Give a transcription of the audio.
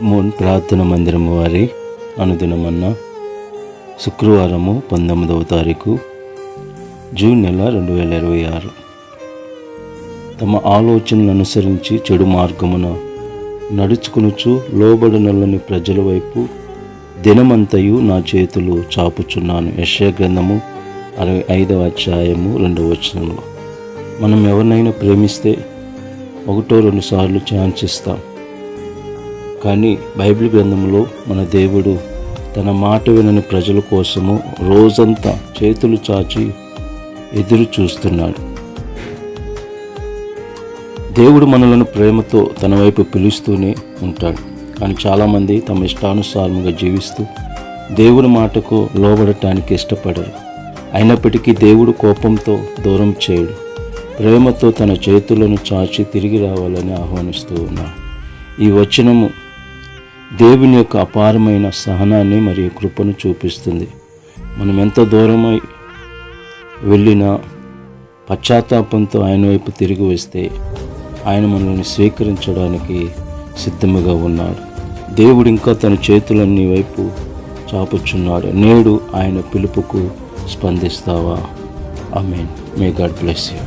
Moon ప్రార్థన మందిరం వారి అనుదినమన్న శుక్రవారము 19వ తారీఖు జూన్ నెల 2026. తమ ఆలోచనలను అనుసరించి చెడు మార్గమున నడుచుకునుచు లోబడనల్లని ప్రజల వైపు దినమంతయు నా చేతులు చాపుచున్నాను. యెషయా గ్రంథము 65వ అధ్యాయము 2వ వచనంలో. మనం ఎవరినైనా ప్రేమిస్తే 1-2 సార్లు ఛాన్స్ ఇస్తాం, కానీ బైబిల్ గ్రంథంలో మన దేవుడు తన మాట వినని ప్రజల కోసము రోజంతా చేతులు చాచి ఎదురు చూస్తున్నాడు. దేవుడు మనలను ప్రేమతో తన వైపు పిలుస్తూనే ఉంటాడు. కానీ చాలామంది తమ ఇష్టానుసారముగా జీవిస్తూ దేవుడి మాటకు లోబడటానికి ఇష్టపడరు. అయినప్పటికీ దేవుడు కోపంతో దూరం చేయడు, ప్రేమతో తన చేతులను చాచి తిరిగి రావాలని ఆహ్వానిస్తూ ఉన్నాడు. ఈ వచనము దేవుని యొక్క అపారమైన సహనాన్ని మరియు కృపను చూపిస్తుంది. మనం ఎంత దూరమై వెళ్ళినా పశ్చాత్తాపంతో ఆయన వైపు తిరిగి వస్తే ఆయన మనల్ని స్వీకరించడానికి సిద్ధముగా ఉన్నాడు. దేవుడు ఇంకా తన చేతులన్నీ వైపు చాపుచున్నాడు. నేడు ఆయన పిలుపుకు స్పందిస్తావా? ఆమేన్. May God bless you.